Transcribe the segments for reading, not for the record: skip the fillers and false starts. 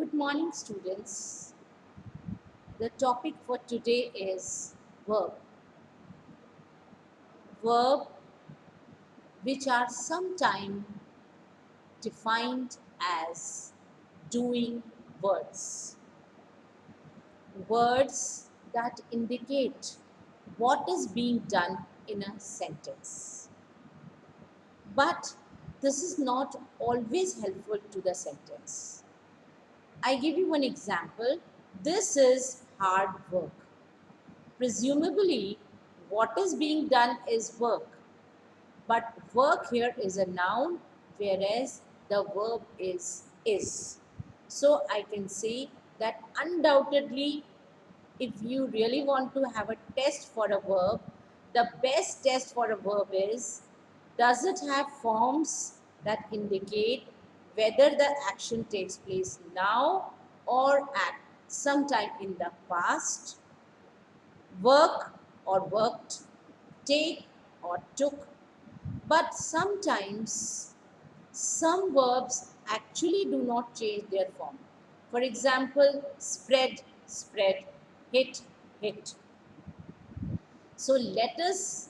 Good morning, students. The topic for today is verb. Verb which are sometimes defined as doing words. Words that indicate what is being done in a sentence. But this is not always helpful to the sentence. I give you one example. This is hard work. Presumably, what is being done is work, but work here is a noun, whereas the verb is. So I can say that undoubtedly, if you really want to have a test for a verb, the best test for a verb is, does it have forms that indicate whether the action takes place now or at some time in the past, work or worked, take or took. But sometimes some verbs actually do not change their form. For example, spread, spread, hit, hit. So let us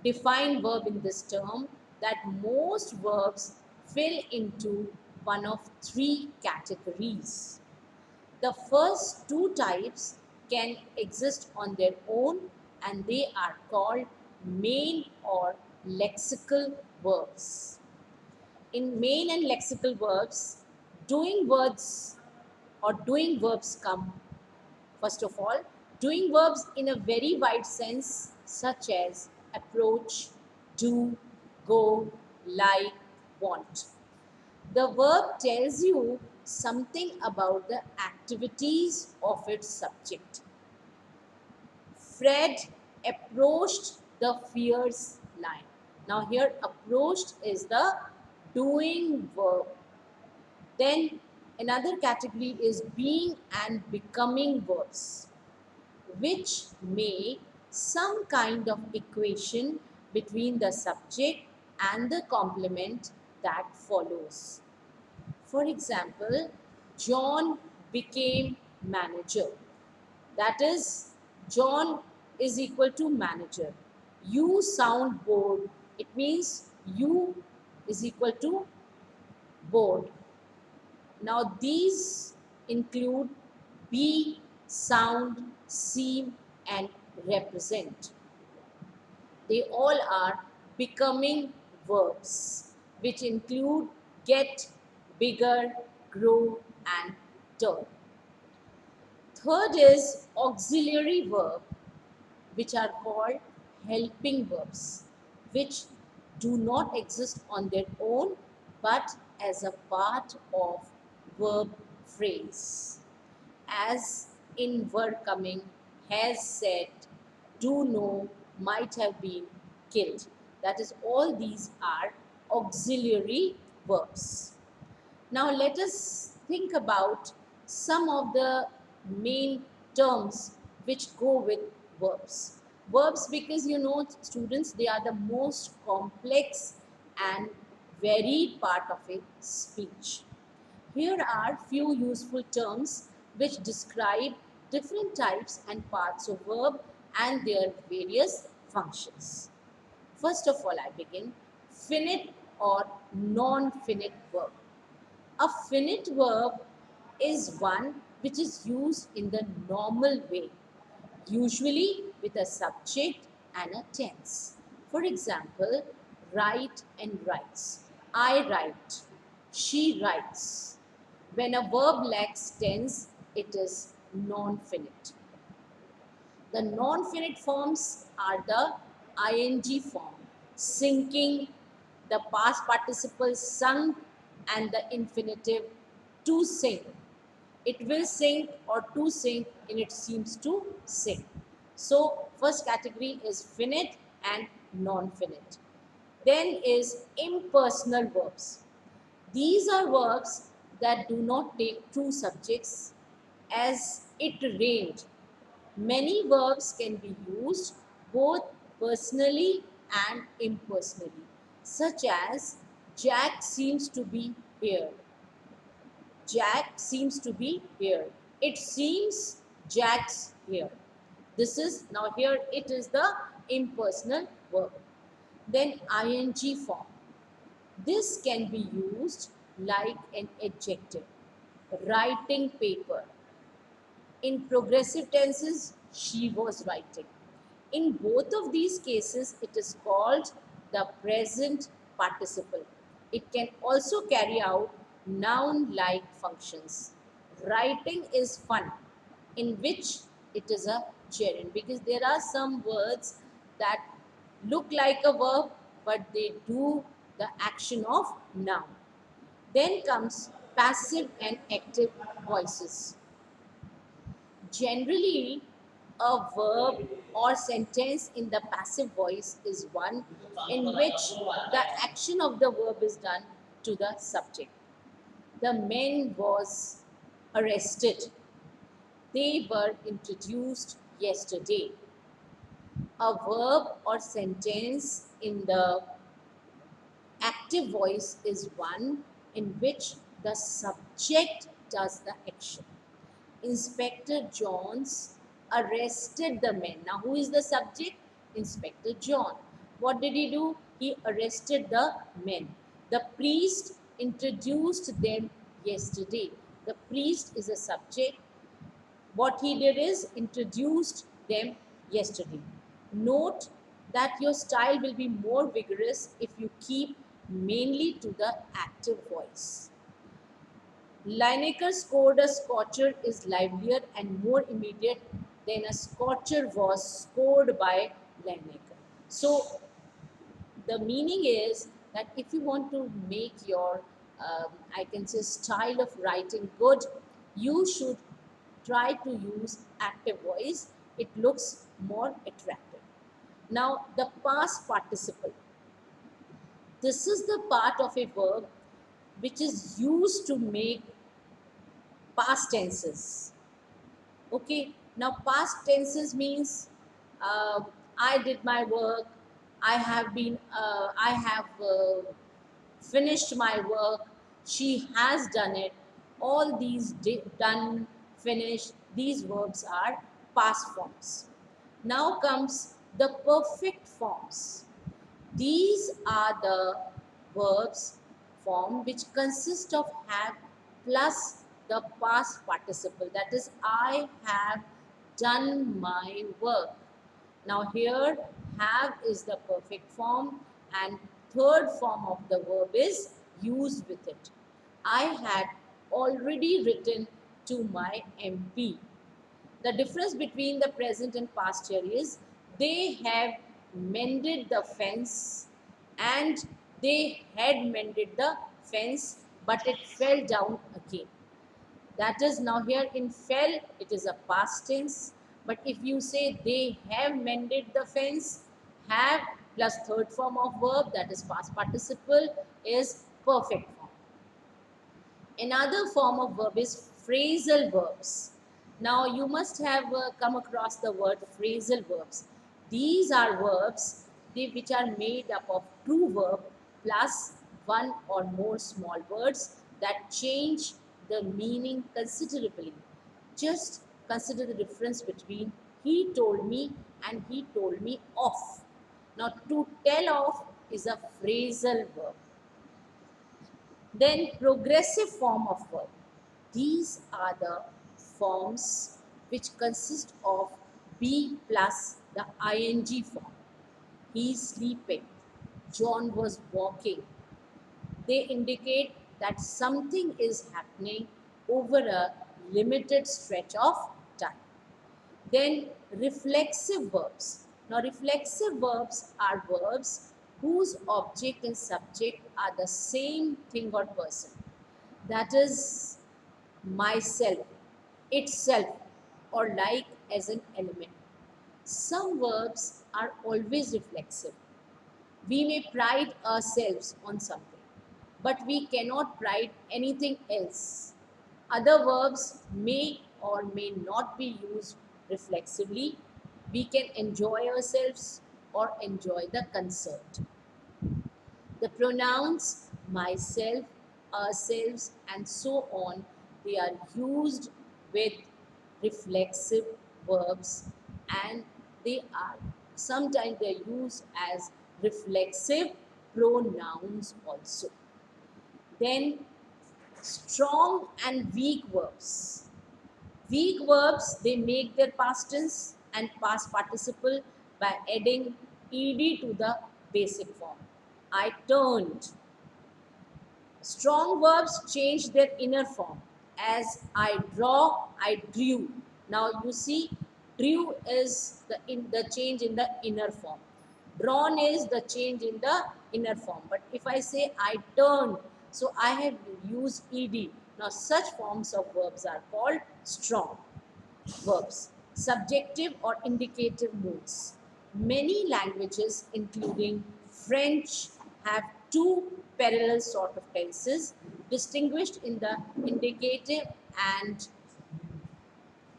define verb in this term that most verbs fill into one of three categories. The first two types can exist on their own and they are called main or lexical verbs. In main and lexical verbs, doing words or doing verbs come. First of all, doing verbs in a very wide sense, such as approach, do, go, like, want. The verb tells you something about the activities of its subject. Fred approached the fierce lion. Now, here, approached is the doing verb. Then, another category is being and becoming verbs, which make some kind of equation between the subject and the complement that follows. For example, John became manager. That is, John is equal to manager. You sound bored. It means you is equal to bored. Now, these include be, sound, seem, and represent. They all are becoming verbs, which include get, bigger, grow, and turn. Third is auxiliary verb, which are called helping verbs, which do not exist on their own but as a part of verb phrase. As in were coming, has said, do know, might have been, killed. That is, all these are auxiliary verbs. Now let us think about some of the main terms which go with verbs. Verbs, because you know, students, they are the most complex and varied part of a speech. Here are few useful terms which describe different types and parts of verb and their various functions. First of all, I begin finite or non-finite verb. A finite verb is one which is used in the normal way, usually with a subject and a tense. For example, write and writes. I write. She writes. When a verb lacks tense, it is non-finite. The non-finite forms are the ing form, sinking, the past participle sung, and the infinitive to sing. It will sing or to sing and it seems to sing. So, first category is finite and non-finite. Then is impersonal verbs. These are verbs that do not take true subjects as it rained. Many verbs can be used both personally and impersonally, such as Jack seems to be here. Jack seems to be here. It seems Jack's here. This is, now here it is the impersonal verb. Then ing form. This can be used like an adjective. Writing paper. In progressive tenses, she was writing. In both of these cases, it is called the present participle. It can also carry out noun-like functions. Writing is fun, in which it is a gerund, because there are some words that look like a verb but they do the action of noun. Then comes passive and active voices. Generally, a verb or sentence in the passive voice is one in which the action of the verb is done to the subject. The man was arrested. They were introduced yesterday. A verb or sentence in the active voice is one in which the subject does the action. Inspector Jones arrested the men. Now, who is the subject? Inspector John. What did he do? He arrested the men. The priest introduced them yesterday. The priest is a subject. What he did is introduced them yesterday. Note that your style will be more vigorous if you keep mainly to the active voice. Lineker scored a scorcher is livelier and more immediate than a scorcher was scored by Lineker. So the meaning is that if you want to make your, I can say, style of writing good, you should try to use active voice. It looks more attractive. Now, the past participle. This is the part of a verb which is used to make past tenses. Okay, now past tenses means I did my work, I have finished my work, she has done it. All these done, finished, these verbs are past forms. Now comes the perfect forms. These are the verbs form which consist of have plus the past participle. That is, I have done my work. Now here have is the perfect form and third form of the verb is used with it. I had already written to my MP. The difference between the present and past here is they have mended the fence and they had mended the fence but it fell down again. That is, now here in fell it is a past tense, but if you say they have mended the fence, have plus third form of verb, that is past participle, is perfect form. Another form of verb is phrasal verbs. Now you must have come across the word phrasal verbs. These are verbs which are made up of true verb plus one or more small words that change the meaning considerably. Just consider the difference between he told me and he told me off. Now to tell off is a phrasal verb. Then progressive form of verb. These are the forms which consist of be plus the ing form. He is sleeping. John was walking. They indicate that something is happening over a limited stretch of time. Then reflexive verbs. Now reflexive verbs are verbs whose object and subject are the same thing or person. That is myself, itself, or like as an element. Some verbs are always reflexive. We may pride ourselves on something, but we cannot pride anything else. Other verbs may or may not be used reflexively. We can enjoy ourselves or enjoy the concert. The pronouns myself, ourselves, and so on they are used with reflexive verbs, and they are sometimes they are used as reflexive pronouns also. Then strong and weak verbs. Weak verbs, they make their past tense and past participle by adding ed to the basic form. I turned. Strong verbs change their inner form. As I draw, I drew. Now you see, drew is the change in the inner form. Drawn is the change in the inner form. But if I say I turned, so I have used ed. Now such forms of verbs are called strong verbs. Subjective or indicative moods. Many languages, including French, have two parallel sort of tenses distinguished in the indicative and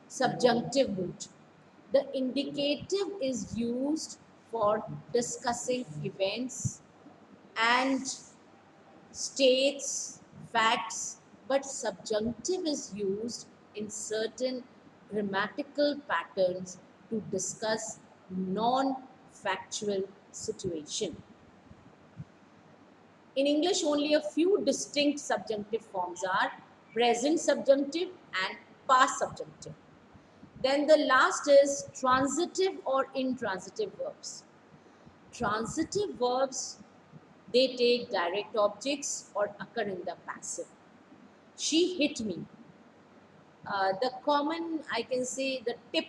subjunctive mood. The indicative is used for discussing events and states, facts, but subjunctive is used in certain grammatical patterns to discuss non-factual situation. In English, only a few distinct subjunctive forms are present subjunctive and past subjunctive. Then the last is transitive or intransitive verbs. Transitive verbs, they take direct objects or occur in the passive. She hit me. The common, I can say, the tip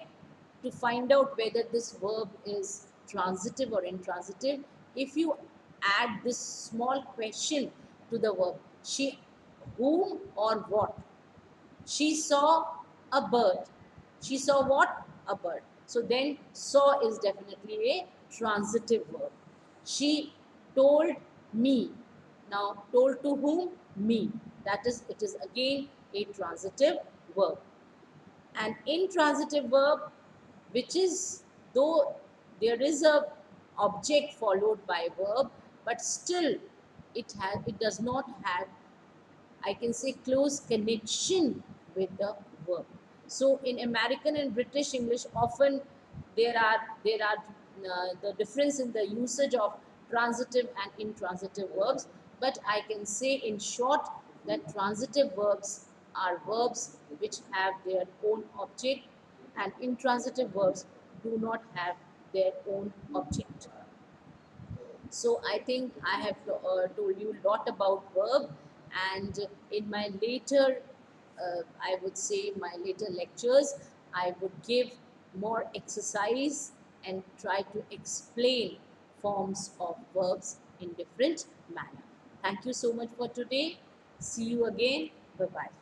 to find out whether this verb is transitive or intransitive, if you add this small question to the verb, she, whom or what? She saw a bird. She saw what? A bird. So then saw is definitely a transitive verb. She told me. Now told to whom? Me. That is, it is again a transitive verb. An intransitive verb, which is, though there is a object followed by verb, but still it does not have, I can say, close connection with the verb. So in American and British English, often there are the difference in the usage of transitive and intransitive verbs. But I can say in short that transitive verbs are verbs which have their own object, and intransitive verbs do not have their own object. So I think I have told you a lot about verb, and in my later, I would say my later lectures, I would give more exercise and try to explain forms of verbs in different manner. Thank you so much for today. See you again. Bye bye.